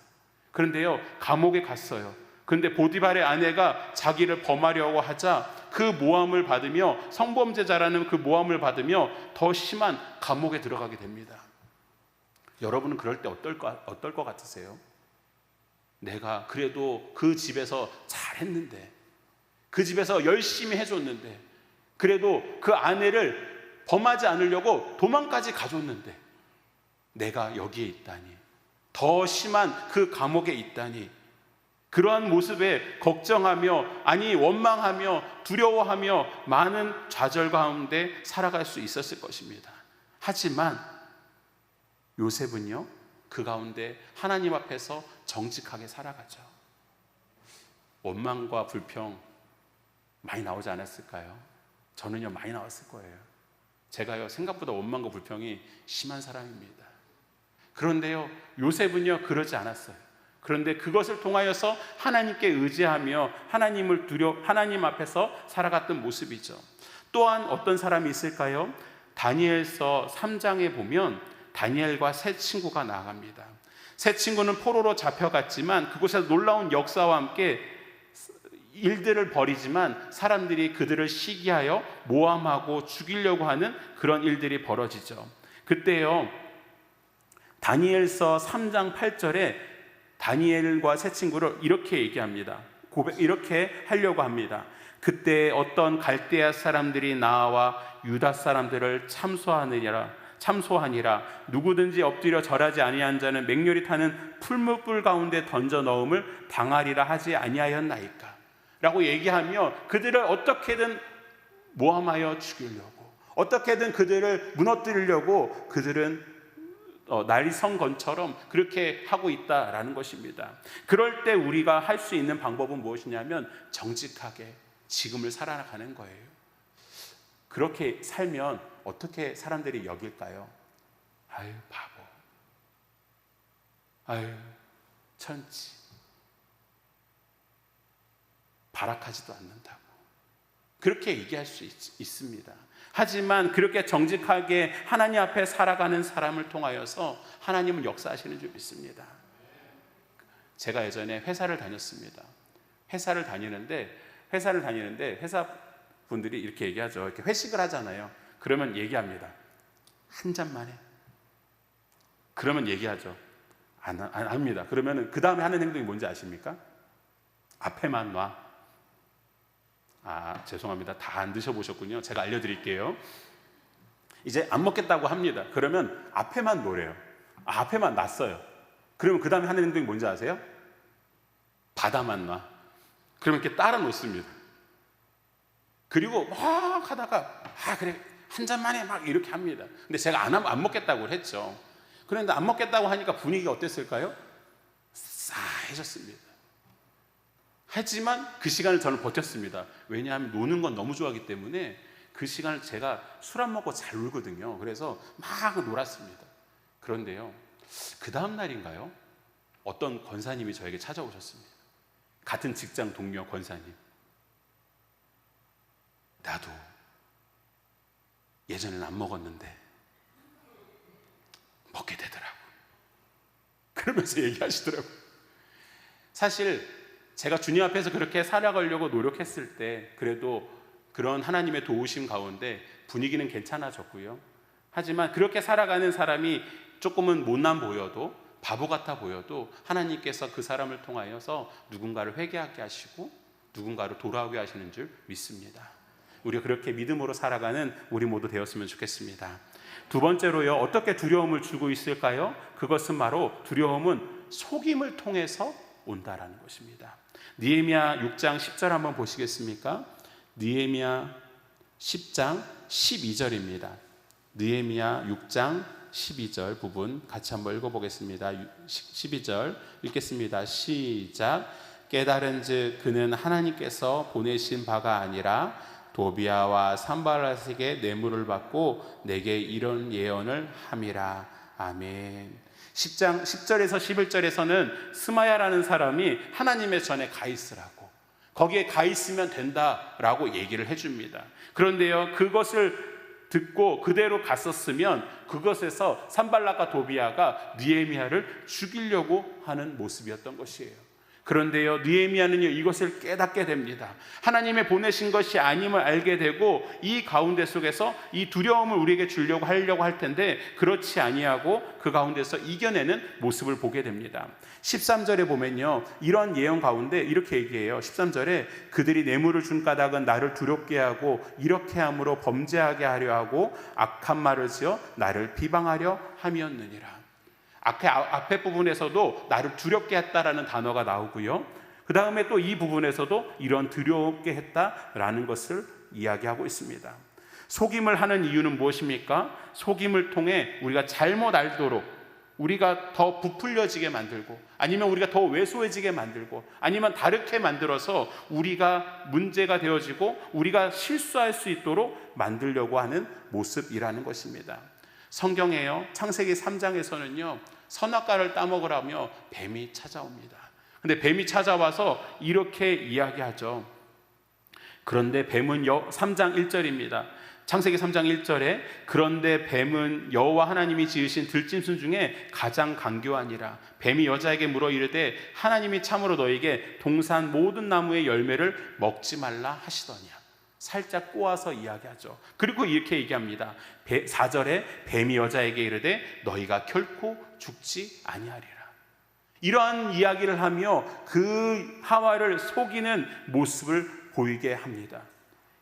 그런데요, 감옥에 갔어요. 그런데 보디발의 아내가 자기를 범하려고 하자 그 모함을 받으며, 성범죄자라는 그 모함을 받으며 더 심한 감옥에 들어가게 됩니다. 여러분은 그럴 때 어떨 것 같으세요? 내가 그래도 그 집에서 잘했는데, 그 집에서 열심히 해줬는데, 그래도 그 아내를 범하지 않으려고 도망까지 가줬는데, 내가 여기에 있다니, 더 심한 그 감옥에 있다니, 그러한 모습에 걱정하며, 아니 원망하며 두려워하며 많은 좌절 가운데 살아갈 수 있었을 것입니다. 하지만 요셉은요, 그 가운데 하나님 앞에서 정직하게 살아가죠. 원망과 불평 많이 나오지 않았을까요? 저는요, 많이 나왔을 거예요. 제가요, 생각보다 원망과 불평이 심한 사람입니다. 그런데요, 요셉은요, 그러지 않았어요. 그런데 그것을 통하여서 하나님께 의지하며 하나님 앞에서 살아갔던 모습이죠. 또한 어떤 사람이 있을까요? 다니엘서 3장에 보면 다니엘과 세 친구가 나아갑니다. 세 친구는 포로로 잡혀갔지만 그곳에서 놀라운 역사와 함께 일들을 벌이지만 사람들이 그들을 시기하여 모함하고 죽이려고 하는 그런 일들이 벌어지죠. 그때요, 다니엘서 3장 8절에 다니엘과 세 친구를 이렇게 얘기합니다. 이렇게 하려고 합니다. 그때 어떤 갈대아 사람들이 나와 유다 사람들을 참소하니라. 누구든지 엎드려 절하지 아니한 자는 맹렬히 타는 풀무불 가운데 던져 넣음을 당하리라 하지 아니하였나이까? 라고 얘기하며 그들을 어떻게든 모함하여 죽이려고, 어떻게든 그들을 무너뜨리려고 그들은 날성건처럼 그렇게 하고 있다라는 것입니다. 그럴 때 우리가 할 수 있는 방법은 무엇이냐면 정직하게 지금을 살아가는 거예요. 그렇게 살면 어떻게 사람들이 여길까요? 아유, 바보, 아유, 천치, 발악하지도 않는다고 그렇게 얘기할 수 있습니다. 하지만 그렇게 정직하게 하나님 앞에 살아가는 사람을 통하여서 하나님은 역사하시는 줄 믿습니다. 제가 예전에 회사를 다녔습니다. 회사를 다니는데 회사 분들이 이렇게 얘기하죠. 이렇게 회식을 하잖아요. 그러면 얘기합니다. 한 잔만 해. 그러면 얘기하죠. 안 합니다. 그러면 그 다음에 하는 행동이 뭔지 아십니까? 앞에만 놔. 죄송합니다. 다 안 드셔보셨군요. 제가 알려드릴게요. 이제 안 먹겠다고 합니다. 그러면 앞에만 놓으래요. 앞에만 놨어요. 그러면 그 다음에 하는 행동이 뭔지 아세요? 바다만 놔. 그러면 이렇게 따라 놓습니다. 그리고 막 하다가 그래 한 잔만 해 막 이렇게 합니다. 근데 제가 안 먹겠다고 했죠. 그런데 안 먹겠다고 하니까 분위기가 어땠을까요? 싸해졌습니다. 하지만 그 시간을 저는 버텼습니다. 왜냐하면 노는 건 너무 좋아하기 때문에 그 시간을 제가 술 안 먹고 잘 놀거든요. 그래서 막 놀았습니다. 그런데요, 그 다음 날인가요? 어떤 권사님이 저에게 찾아오셨습니다. 같은 직장 동료 권사님. 나도 예전엔 안 먹었는데 먹게 되더라고. 그러면서 얘기하시더라고요. 사실 제가 주님 앞에서 그렇게 살아가려고 노력했을 때 그래도 그런 하나님의 도우심 가운데 분위기는 괜찮아졌고요. 하지만 그렇게 살아가는 사람이 조금은 못난 보여도, 바보 같아 보여도 하나님께서 그 사람을 통하여서 누군가를 회개하게 하시고 누군가를 돌아오게 하시는 줄 믿습니다. 우리가 그렇게 믿음으로 살아가는 우리 모두 되었으면 좋겠습니다. 두 번째로요, 어떻게 두려움을 주고 있을까요? 그것은 바로 두려움은 속임을 통해서 온다라는 것입니다. 느헤미야 6장 10절 한번 보시겠습니까? 느헤미야 10장 12절입니다. 느헤미야 6장 12절 부분 같이 한번 읽어보겠습니다. 12절 읽겠습니다. 시작. 깨달은즉 그는 하나님께서 보내신 바가 아니라 도비아와 산발랏에게 뇌물을 받고 내게 이런 예언을 함이라. 아멘. 10절에서 11절에서는 스마야라는 사람이 하나님의 전에 가 있으라고, 거기에 가 있으면 된다라고 얘기를 해줍니다. 그런데요, 그것을 듣고 그대로 갔었으면 그것에서 산발락과 도비아가 느헤미야를 죽이려고 하는 모습이었던 것이에요. 그런데요, 느헤미야는요, 이것을 깨닫게 됩니다. 하나님의 보내신 것이 아님을 알게 되고, 이 가운데 속에서 이 두려움을 우리에게 주려고 하려고 할 텐데 그렇지 아니하고 그 가운데서 이겨내는 모습을 보게 됩니다. 13절에 보면요, 이런 예언 가운데 이렇게 얘기해요. 13절에 그들이 뇌물을 준 까닭은 나를 두렵게 하고 이렇게 함으로 범죄하게 하려 하고 악한 말을 지어 나를 비방하려 함이었느니라. 앞에 부분에서도 나를 두렵게 했다라는 단어가 나오고요, 그 다음에 또 이 부분에서도 이런 두렵게 했다라는 것을 이야기하고 있습니다. 속임을 하는 이유는 무엇입니까? 속임을 통해 우리가 잘못 알도록, 우리가 더 부풀려지게 만들고, 아니면 우리가 더 왜소해지게 만들고, 아니면 다르게 만들어서 우리가 문제가 되어지고 우리가 실수할 수 있도록 만들려고 하는 모습이라는 것입니다. 성경에요, 창세기 3장에서는요 선악과를 따먹으라며 뱀이 찾아옵니다. 근데 뱀이 찾아와서 이렇게 이야기하죠. 그런데 뱀은 3장 1절입니다. 창세기 3장 1절에 그런데 뱀은 여호와 하나님이 지으신 들짐승 중에 가장 간교하니라. 뱀이 여자에게 물어 이르되 하나님이 참으로 너에게 동산 모든 나무의 열매를 먹지 말라 하시더냐. 살짝 꼬아서 이야기하죠. 그리고 이렇게 얘기합니다. 4절에 뱀이 여자에게 이르되 너희가 결코 죽지 아니하리라. 이러한 이야기를 하며 그 하와를 속이는 모습을 보이게 합니다.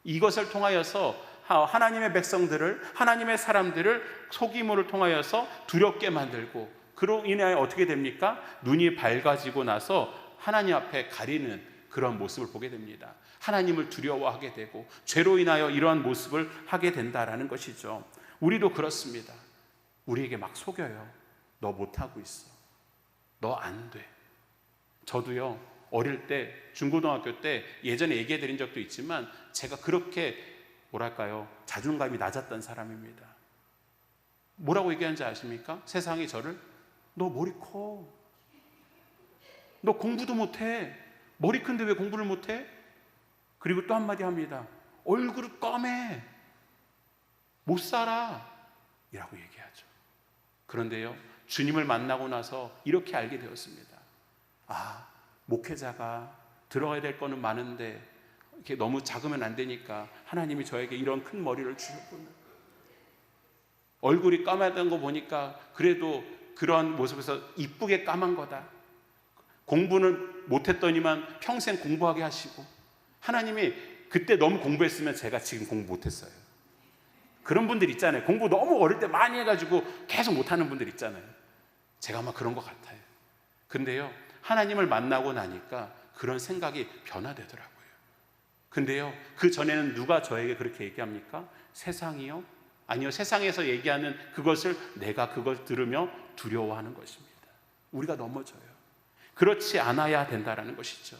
이것을 통하여서 하나님의 백성들을, 하나님의 사람들을 속임을 통하여서 두렵게 만들고, 그로 인하여 어떻게 됩니까? 눈이 밝아지고 나서 하나님 앞에 가리는 그런 모습을 보게 됩니다. 하나님을 두려워하게 되고 죄로 인하여 이러한 모습을 하게 된다라는 것이죠. 우리도 그렇습니다. 우리에게 막 속여요. 너 못하고 있어. 너 안 돼. 저도요, 어릴 때, 중고등학교 때 예전에 얘기해 드린 적도 있지만 제가 그렇게 자존감이 낮았던 사람입니다. 뭐라고 얘기하는지 아십니까? 세상이 저를 너 머리 커. 너 공부도 못해. 머리 큰데 왜 공부를 못해? 그리고 또 한마디 합니다. 얼굴이 까매. 못 살아. 이라고 얘기하죠. 그런데요, 주님을 만나고 나서 이렇게 알게 되었습니다. 아, 목회자가 들어가야 될 거는 많은데 이렇게 너무 작으면 안 되니까 하나님이 저에게 이런 큰 머리를 주셨구나. 얼굴이 까매던 거 보니까 그래도 그런 모습에서 이쁘게 까만 거다. 공부는 못했더니만 평생 공부하게 하시고, 하나님이 그때 너무 공부했으면 제가 지금 공부 못했어요. 그런 분들 있잖아요. 공부 너무 어릴 때 많이 해가지고 계속 못하는 분들 있잖아요. 제가 아마 그런 것 같아요. 근데요, 하나님을 만나고 나니까 그런 생각이 변화되더라고요. 근데요, 그 전에는 누가 저에게 그렇게 얘기합니까? 세상이요? 아니요, 세상에서 얘기하는 그것을 내가 그걸 들으며 두려워하는 것입니다. 우리가 넘어져요. 그렇지 않아야 된다라는 것이죠.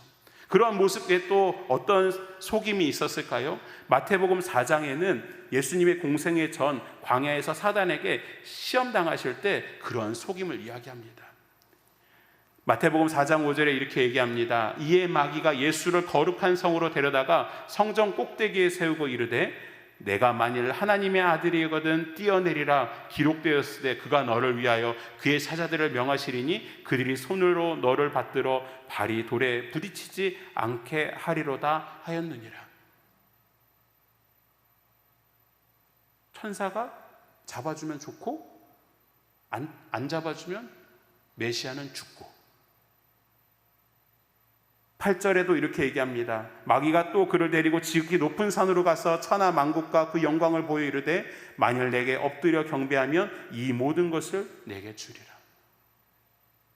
그러한 모습에 또 어떤 속임이 있었을까요? 마태복음 4장에는 예수님의 공생애 전 광야에서 사단에게 시험당하실 때 그러한 속임을 이야기합니다. 마태복음 4장 5절에 이렇게 얘기합니다. 이에 마귀가 예수를 거룩한 성으로 데려다가 성전 꼭대기에 세우고 이르되 내가 만일 하나님의 아들이거든 뛰어내리라. 기록되었으되 그가 너를 위하여 그의 사자들을 명하시리니 그들이 손으로 너를 받들어 발이 돌에 부딪히지 않게 하리로다 하였느니라. 천사가 잡아주면 좋고 안 잡아주면 메시아는 죽고. 8절에도 이렇게 얘기합니다. 마귀가 또 그를 데리고 지극히 높은 산으로 가서 천하 만국과 그 영광을 보여 이르되 만일 내게 엎드려 경배하면 이 모든 것을 내게 주리라.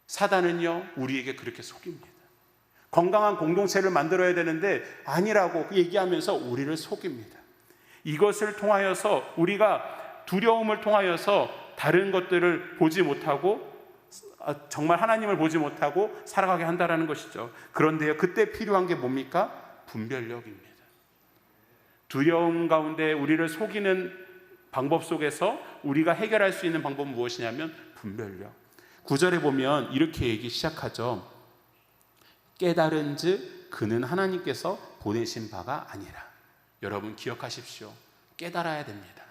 사단은요, 우리에게 그렇게 속입니다. 건강한 공동체를 만들어야 되는데 아니라고 얘기하면서 우리를 속입니다. 이것을 통하여서 우리가 두려움을 통하여서 다른 것들을 보지 못하고 정말 하나님을 보지 못하고 살아가게 한다는 것이죠. 그런데요, 그때 필요한 게 뭡니까? 분별력입니다. 두려움 가운데 우리를 속이는 방법 속에서 우리가 해결할 수 있는 방법은 무엇이냐면 분별력. 9절에 보면 이렇게 얘기 시작하죠. 깨달은즉 그는 하나님께서 보내신 바가 아니라. 여러분 기억하십시오. 깨달아야 됩니다.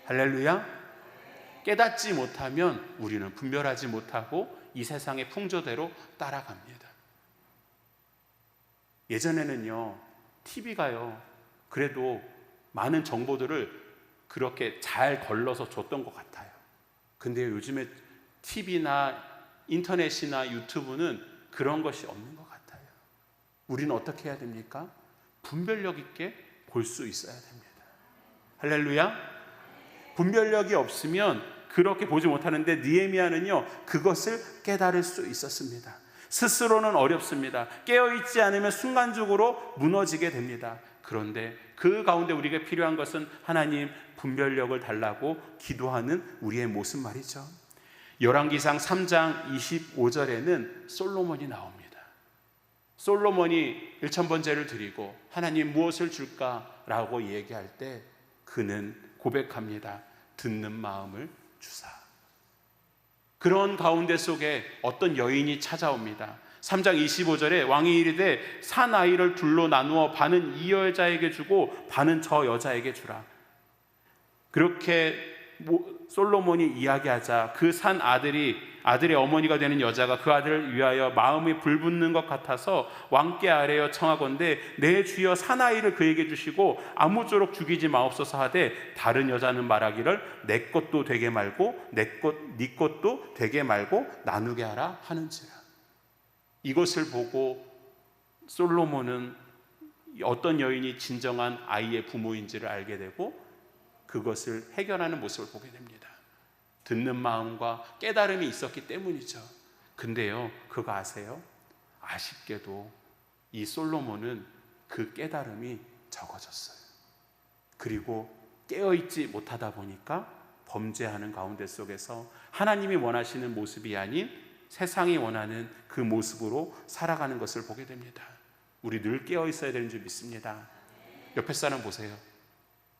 할렐루야. 깨닫지 못하면 우리는 분별하지 못하고 이 세상의 풍조대로 따라갑니다. 예전에는요, TV가요, 그래도 많은 정보들을 그렇게 잘 걸러서 줬던 것 같아요. 근데 요즘에 TV나 인터넷이나 유튜브는 그런 것이 없는 것 같아요. 우리는 어떻게 해야 됩니까? 분별력 있게 볼 수 있어야 됩니다. 할렐루야. 분별력이 없으면 그렇게 보지 못하는데 느헤미야는요, 그것을 깨달을 수 있었습니다. 스스로는 어렵습니다. 깨어있지 않으면 순간적으로 무너지게 됩니다. 그런데 그 가운데 우리에게 필요한 것은 하나님 분별력을 달라고 기도하는 우리의 모습 말이죠. 열왕기상 3장 25절에는 솔로몬이 나옵니다. 솔로몬이 1000번제를 드리고 하나님 무엇을 줄까라고 얘기할 때 그는 고백합니다. 듣는 마음을 주사. 그런 가운데 속에 어떤 여인이 찾아옵니다. 3장 25절에 왕이 이르되 산 아이를 둘로 나누어 반은 이 여자에게 주고 반은 저 여자에게 주라. 그렇게 솔로몬이 이야기하자 그 산 아들의 어머니가 되는 여자가 그 아들을 위하여 마음이 불붙는 것 같아서 왕께 아뢰어 청하건대 내 주여 사나이를 그에게 주시고 아무쪼록 죽이지 마옵소서 하되 다른 여자는 말하기를 내 것도 되게 말고 네 것도 되게 말고 나누게 하라 하는지라. 이것을 보고 솔로몬은 어떤 여인이 진정한 아이의 부모인지를 알게 되고 그것을 해결하는 모습을 보게 됩니다. 듣는 마음과 깨달음이 있었기 때문이죠. 근데요, 그거 아세요? 아쉽게도 이 솔로몬은 그 깨달음이 적어졌어요. 그리고 깨어있지 못하다 보니까 범죄하는 가운데 속에서 하나님이 원하시는 모습이 아닌 세상이 원하는 그 모습으로 살아가는 것을 보게 됩니다. 우리 늘 깨어있어야 되는 줄 믿습니다. 옆에 사람 보세요.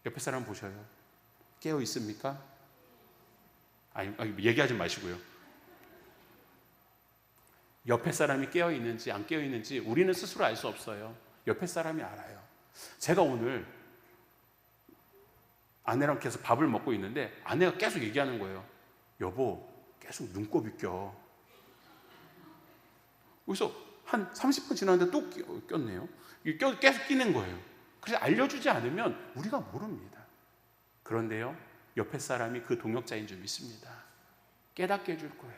옆에 사람 보셔요. 깨어 있습니까? 아니, 얘기하지 마시고요. 옆에 사람이 깨어 있는지 안 깨어 있는지 우리는 스스로 알 수 없어요. 옆에 사람이 알아요. 제가 오늘 아내랑 계속 밥을 먹고 있는데 아내가 계속 얘기하는 거예요. 여보, 계속 눈곱이 껴. 그래서 한 30분 지났는데 또 꼈네요. 계속 끼는 거예요. 그래서 알려주지 않으면 우리가 모릅니다. 그런데요, 옆에 사람이 그 동역자인 줄 믿습니다. 깨닫게 해줄 거예요.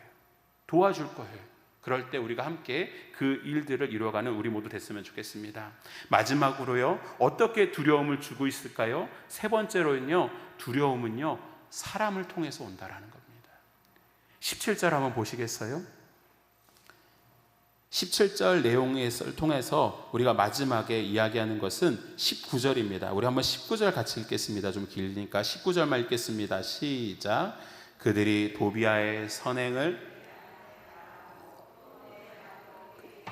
도와줄 거예요. 그럴 때 우리가 함께 그 일들을 이루어가는 우리 모두 됐으면 좋겠습니다. 마지막으로요, 어떻게 두려움을 주고 있을까요? 세 번째로는요, 두려움은요, 사람을 통해서 온다라는 겁니다. 17절 한번 보시겠어요? 17절 내용을 통해서 우리가 마지막에 이야기하는 것은 19절입니다. 우리 한번 19절 같이 읽겠습니다. 좀 길니까 19절만 읽겠습니다. 시작. 그들이 도비아의 선행을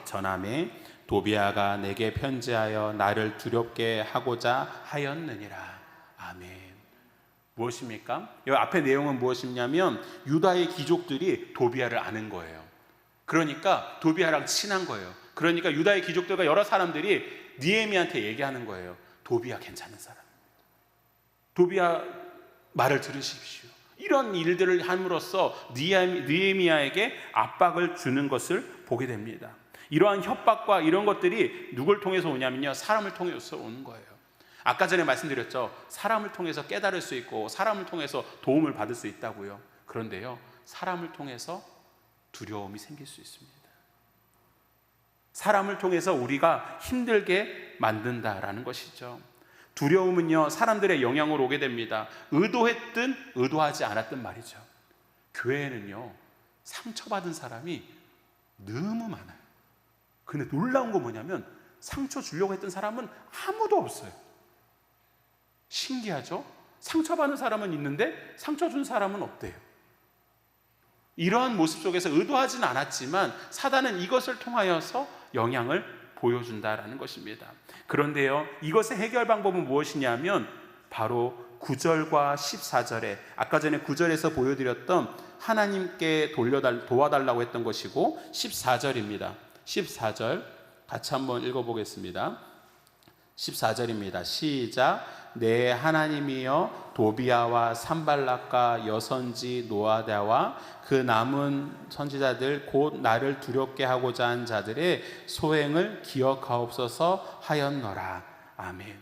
전하매 도비아가 내게 편지하여 나를 두렵게 하고자 하였느니라. 아멘. 무엇입니까? 이 앞에 내용은 무엇이냐면 유다의 귀족들이 도비아를 아는 거예요. 그러니까 도비아랑 친한 거예요. 그러니까 유다의 귀족들과 여러 사람들이 느헤미야한테 얘기하는 거예요. 도비아 괜찮은 사람. 도비아 말을 들으십시오. 이런 일들을 함으로써 느헤미야에게 압박을 주는 것을 보게 됩니다. 이러한 협박과 이런 것들이 누굴 통해서 오냐면요, 사람을 통해서 오는 거예요. 아까 전에 말씀드렸죠. 사람을 통해서 깨달을 수 있고 사람을 통해서 도움을 받을 수 있다고요. 그런데요, 사람을 통해서 두려움이 생길 수 있습니다. 사람을 통해서 우리가 힘들게 만든다라는 것이죠. 두려움은요, 사람들의 영향으로 오게 됩니다. 의도했든 의도하지 않았든 말이죠. 교회에는요, 상처받은 사람이 너무 많아요. 근데 놀라운 건 뭐냐면 상처 주려고 했던 사람은 아무도 없어요. 신기하죠? 상처받은 사람은 있는데 상처 준 사람은 없대요. 이러한 모습 속에서 의도하지는 않았지만 사단은 이것을 통하여서 영향을 보여준다라는 것입니다. 그런데요, 이것의 해결 방법은 무엇이냐면 바로 9절과 14절에 아까 전에 9절에서 보여드렸던 하나님께 도와달라고 했던 것이고 14절입니다. 14절 같이 한번 읽어보겠습니다. 14절입니다. 시작. 내 하나님이여 도비아와 산발락과 여선지 노아다와 그 남은 선지자들 곧 나를 두렵게 하고자 한 자들의 소행을 기억하옵소서 하였노라. 아멘.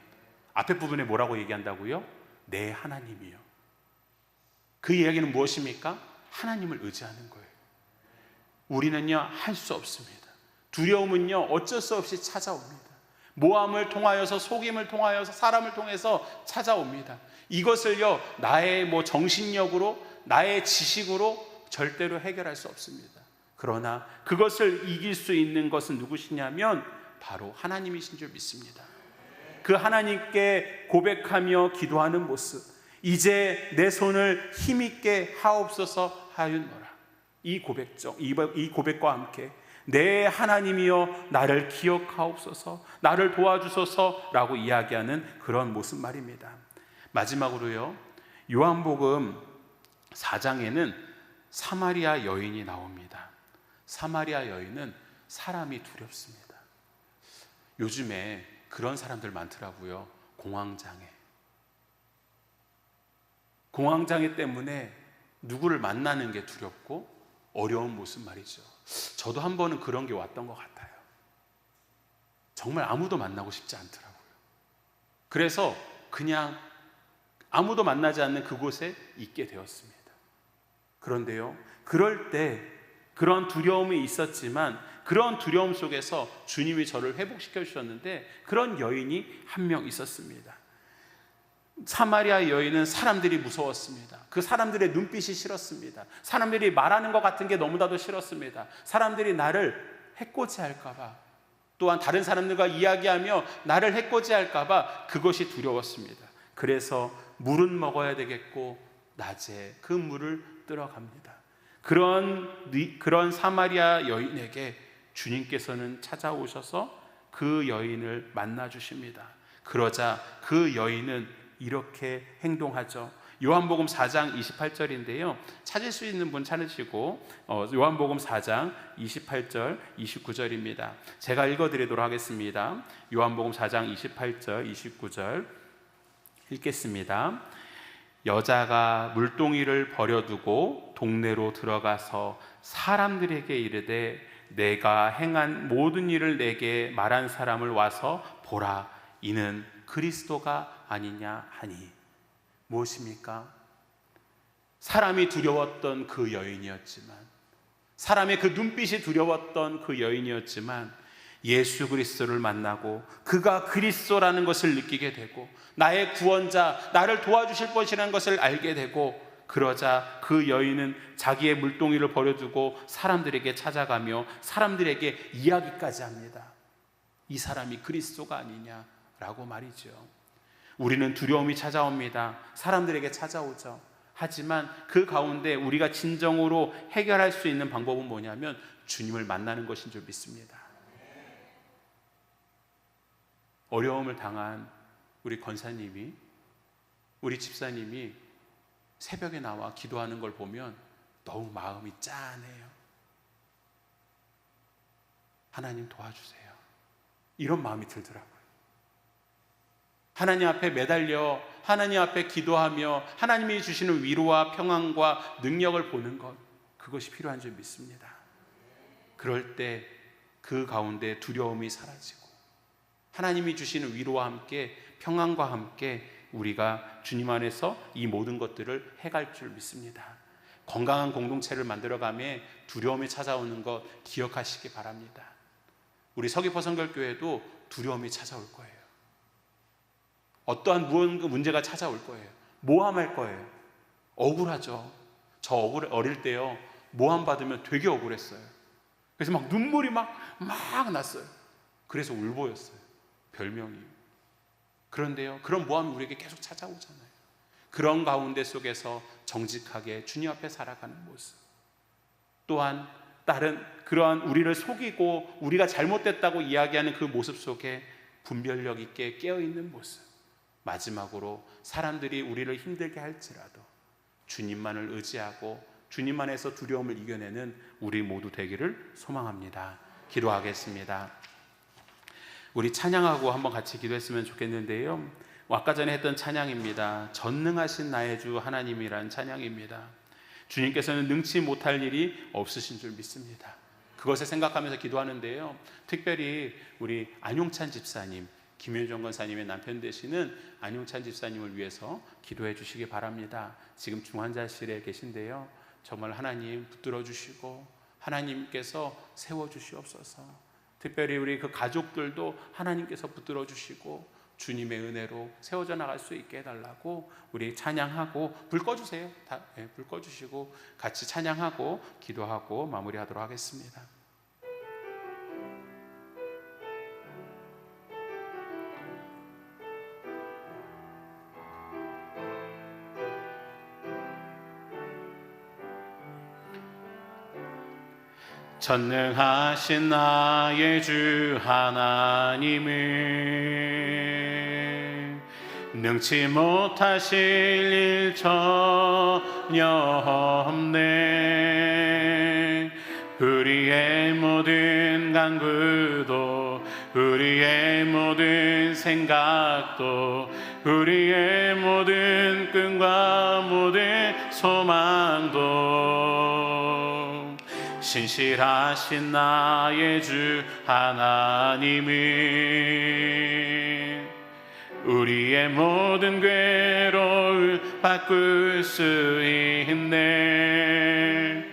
앞에 부분에 뭐라고 얘기한다고요? 내 하나님이요. 그 이야기는 무엇입니까? 하나님을 의지하는 거예요. 우리는요 할 수 없습니다. 두려움은요 어쩔 수 없이 찾아옵니다. 모함을 통하여서, 속임을 통하여서, 사람을 통해서 찾아옵니다. 이것을요 나의 정신력으로, 나의 지식으로 절대로 해결할 수 없습니다. 그러나 그것을 이길 수 있는 것은 누구시냐면 바로 하나님이신 줄 믿습니다. 그 하나님께 고백하며 기도하는 모습, 이제 내 손을 힘있게 하옵소서 하였노라. 이 고백과 함께 내 하나님이여 나를 기억하옵소서, 나를 도와주소서라고 이야기하는 그런 모습 말입니다. 마지막으로요, 요한복음 4장에는 사마리아 여인이 나옵니다. 사마리아 여인은 사람이 두렵습니다. 요즘에 그런 사람들 많더라고요. 공황장애 때문에 누구를 만나는 게 두렵고 어려운 모습 말이죠. 저도 한 번은 그런 게 왔던 것 같아요. 정말 아무도 만나고 싶지 않더라고요. 그래서 그냥 아무도 만나지 않는 그곳에 있게 되었습니다. 그런데요, 그럴 때 그런 두려움이 있었지만 그런 두려움 속에서 주님이 저를 회복시켜 주셨는데 그런 여인이 한 명 있었습니다. 사마리아 여인은 사람들이 무서웠습니다. 그 사람들의 눈빛이 싫었습니다. 사람들이 말하는 것 같은 게 너무나도 싫었습니다. 사람들이 나를 해코지할까 봐, 또한 다른 사람들과 이야기하며 나를 해코지할까 봐 그것이 두려웠습니다. 그래서 물은 먹어야 되겠고 낮에 그 물을 뜨러갑니다. 그런 사마리아 여인에게 주님께서는 찾아오셔서 그 여인을 만나 주십니다. 그러자 그 여인은 이렇게 행동하죠. 요한복음 4장 28절인데요. 찾을 수 있는 분 찾으시고 요한복음 4장 28절 29절입니다. 제가 읽어드리도록 하겠습니다. 요한복음 4장 28절 29절 읽겠습니다. 여자가 물동이를 버려두고 동네로 들어가서 사람들에게 이르되 내가 행한 모든 일을 내게 말한 사람을 와서 보라, 이는 그리스도가 아니냐 하니. 무엇입니까? 사람이 두려웠던 그 여인이었지만, 사람의 그 눈빛이 두려웠던 그 여인이었지만 예수 그리스도를 만나고 그가 그리스도라는 것을 느끼게 되고 나의 구원자, 나를 도와주실 것이라는 것을 알게 되고, 그러자 그 여인은 자기의 물동이를 버려두고 사람들에게 찾아가며 사람들에게 이야기까지 합니다. 이 사람이 그리스도가 아니냐라고 말이죠. 우리는 두려움이 찾아옵니다. 사람들에게 찾아오죠. 하지만 그 가운데 우리가 진정으로 해결할 수 있는 방법은 뭐냐면 주님을 만나는 것인 줄 믿습니다. 어려움을 당한 우리 권사님이, 우리 집사님이 새벽에 나와 기도하는 걸 보면 너무 마음이 짠해요. 하나님 도와주세요. 이런 마음이 들더라고요. 하나님 앞에 매달려 하나님 앞에 기도하며 하나님이 주시는 위로와 평안과 능력을 보는 것, 그것이 필요한 줄 믿습니다. 그럴 때 그 가운데 두려움이 사라지고 하나님이 주시는 위로와 함께 평안과 함께 우리가 주님 안에서 이 모든 것들을 해갈 줄 믿습니다. 건강한 공동체를 만들어가며 두려움이 찾아오는 것 기억하시기 바랍니다. 우리 서귀포 선결교회도 두려움이 찾아올 거예요. 어떠한 문제가 찾아올 거예요. 모함할 거예요. 억울하죠. 저 어릴 때요, 모함 받으면 되게 억울했어요. 그래서 막 눈물이 막 났어요. 그래서 울보였어요. 별명이. 그런데요, 그런 모함이 우리에게 계속 찾아오잖아요. 그런 가운데 속에서 정직하게 주님 앞에 살아가는 모습, 또한 다른 그러한 우리를 속이고 우리가 잘못됐다고 이야기하는 그 모습 속에 분별력 있게 깨어있는 모습, 마지막으로 사람들이 우리를 힘들게 할지라도 주님만을 의지하고 주님 안에서 두려움을 이겨내는 우리 모두 되기를 소망합니다. 기도하겠습니다. 우리 찬양하고 한번 같이 기도했으면 좋겠는데요. 아까 전에 했던 찬양입니다. 전능하신 나의 주 하나님이란 찬양입니다. 주님께서는 능치 못할 일이 없으신 줄 믿습니다. 그것을 생각하면서 기도하는데요. 특별히 우리 안용찬 집사님, 김윤정 권사님의 남편 되시는 안용찬 집사님을 위해서 기도해 주시기 바랍니다. 지금 중환자실에 계신데요. 정말 하나님 붙들어 주시고 하나님께서 세워 주시옵소서. 특별히 우리 그 가족들도 하나님께서 붙들어 주시고 주님의 은혜로 세워져 나갈 수 있게 해달라고 우리 찬양하고 불 꺼주세요. 불 꺼주시고 같이 찬양하고 기도하고 마무리하도록 하겠습니다. 전능하신 나의 주 하나님을 능치 못하실 일 전혀 없네. 우리의 모든 간구도 우리의 모든 생각도 우리의 모든 꿈과 모든 소망도 신실하신 나의 주 하나님은 우리의 모든 괴로움을 바꿀 수 있네.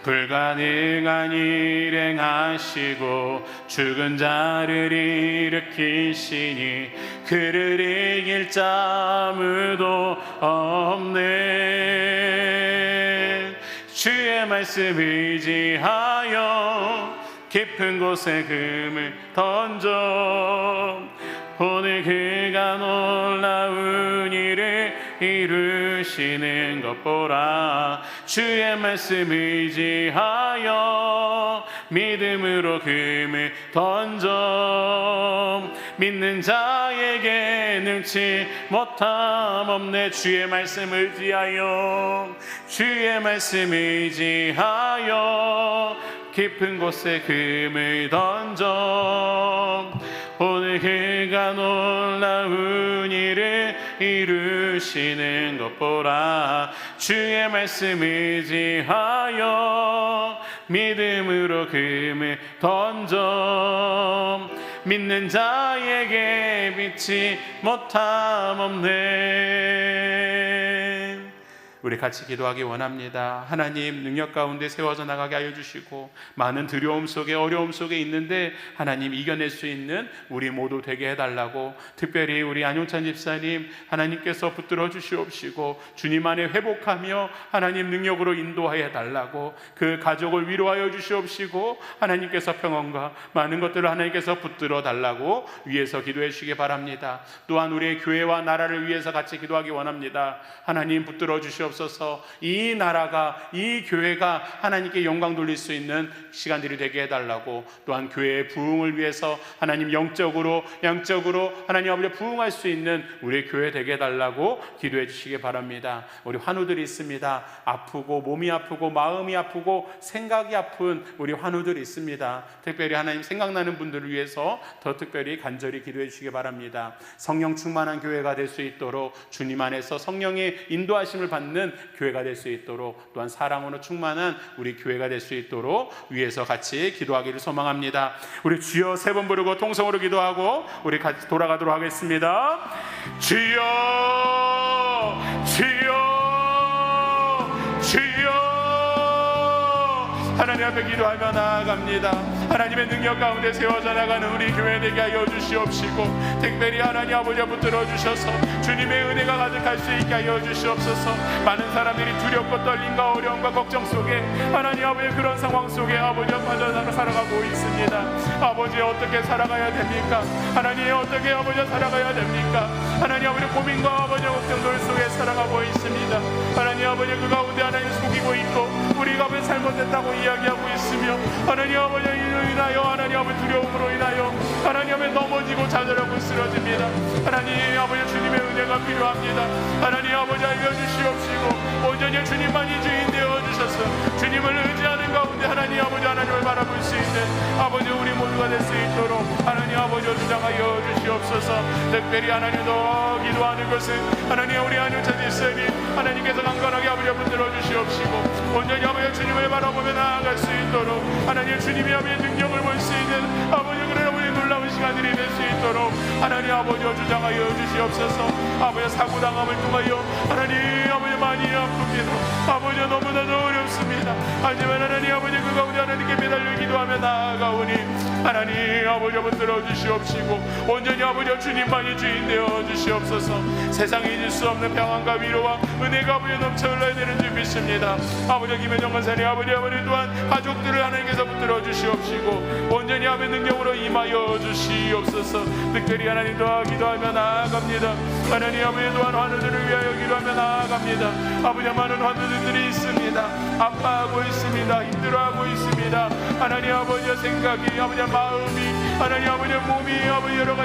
불가능한 일 행하시고 죽은 자를 일으키시니 그를 이길 자 아무도 없네. 주의 말씀 의지하여 깊은 곳에 금을 던져 오늘 그가 놀라운 일을 이루시는 것 보라. 주의 말씀 의지하여 믿음으로 금을 던져 믿는 자에게 능치 못함 없네. 주의 말씀 의지하여 주의 말씀 의지하여 깊은 곳에 금을 던져 오늘 그가 놀라운 일을 이루시는 것 보라. 주의 말씀 의지하여 믿음으로 금을 던져 믿는 자에게 믿지 못함 없네. 우리 같이 기도하기 원합니다. 하나님, 능력 가운데 세워져 나가게 하여 주시고 많은 두려움 속에 어려움 속에 있는데 하나님 이겨낼 수 있는 우리 모두 되게 해달라고, 특별히 우리 안용찬 집사님 하나님께서 붙들어 주시옵시고 주님 안에 회복하며 하나님 능력으로 인도하여 달라고, 그 가족을 위로하여 주시옵시고 하나님께서 평안과 많은 것들을 하나님께서 붙들어 달라고 위에서 기도해 주시기 바랍니다. 또한 우리의 교회와 나라를 위해서 같이 기도하기 원합니다. 하나님 붙들어 주시옵소서. 이 나라가, 이 교회가 하나님께 영광 돌릴 수 있는 시간들이 되게 해달라고, 또한 교회의 부흥을 위해서 하나님 영적으로 양적으로 하나님 아버지 부흥할 수 있는 우리 교회 되게 해달라고 기도해 주시기 바랍니다. 우리 환우들이 있습니다. 아프고 몸이 아프고 마음이 아프고 생각이 아픈 우리 환우들이 있습니다. 특별히 하나님 생각나는 분들을 위해서 더 특별히 간절히 기도해 주시기 바랍니다. 성령 충만한 교회가 될 수 있도록, 주님 안에서 성령의 인도하심을 받는 교회가 될 수 있도록, 또한 사랑으로 충만한 우리 교회가 될 수 있도록 위에서 같이 기도하기를 소망합니다. 우리 주여 세 번 부르고 통성으로 기도하고 우리 같이 돌아가도록 하겠습니다. 주여, 주여, 주여. 하나님 앞에 기도하며 나아갑니다. 하나님의 능력 가운데 세워져 나가는 우리 교회 되게 하여 주시옵시고, 특별히 하나님 아버지 붙들어 주셔서 주님의 은혜가 가득할 수 있게 하여 주시옵소서. 많은 사람들이 두렵고 떨림과 어려움과 걱정 속에 하나님 아버지 그런 상황 속에 아버지 빠져 살아가고 있습니다. 아버지 어떻게 살아가야 됩니까? 하나님 어떻게 아버지 살아가야 됩니까? 하나님 아버지 고민과 아버지 걱정들 속에 살아가고 있습니다. 하나님 아버지 그 가운데 하나님 속이고 있고 우리가 왜 잘못됐다고 이야기하고 있으며, 하나님 아버지 이로 인하여 하나님 아버지 두려움으로 인하여 하나님 아버지 넘어지고 좌절하고 쓰러집니다. 하나님 아버지 주님의 은혜가 필요합니다. 하나님 아버지 알려주시옵시고 온전히 주님만이 주인 되어주셔서 주님을 의지하는 가운데 하나님 하나님 아버지 하나님을 바라볼 수 있는 아버지 우리 모두가 될 수 있도록 하나님 아버지 주장하여 주시옵소서. 특별히 하나님 더 기도하는 것은 하나님 우리 안유찬 집사님 하나님께서 강건하게 아버지 붙들어 주시옵시고 온전히 아버지 주님을 바라보며 나아갈 수 있도록 하나님 주님이 아버지 능력을 볼 수 있는 아버지 그런 아버지 놀라운 시간들이 될 수 있도록 하나님 아버지 주장하여 주시옵소서. 아버지 사고당함을 통하여 하나님 아버지 많이 아픕니다. 아버지 너무나도 어렵습니다. 하지만 하나님 아버지 그 가운데 하나님께 매달려 기도하며 나아가오니 하나님 아버지 붙들어 주시옵시고 온전히 아버지 주님만이 주인 되어 주시옵소서. 세상에 잊을 수 없는 평안과 위로와 은혜가 아버지 넘쳐 흘러야 되는 줄 믿습니다. 아버지 김현정 간사님 아버지 또한 가족들을 하나님께서 붙들어 주시옵시고 온전히 아버지 능력으로 임하여 주시옵소서. 특별히 하나님 도와 기도하며 나아갑니다. 하나님 아버지 또한 환우들을 위하여 기도하며 나아갑니다. 아버지 많은 환우들이 있습니다. 아파하고 있습니다. 힘들어하고 있습니다. 하나님 아버지의 생각이 아버지 마음이 하나님 아버지의 몸이 아버지 여러 가지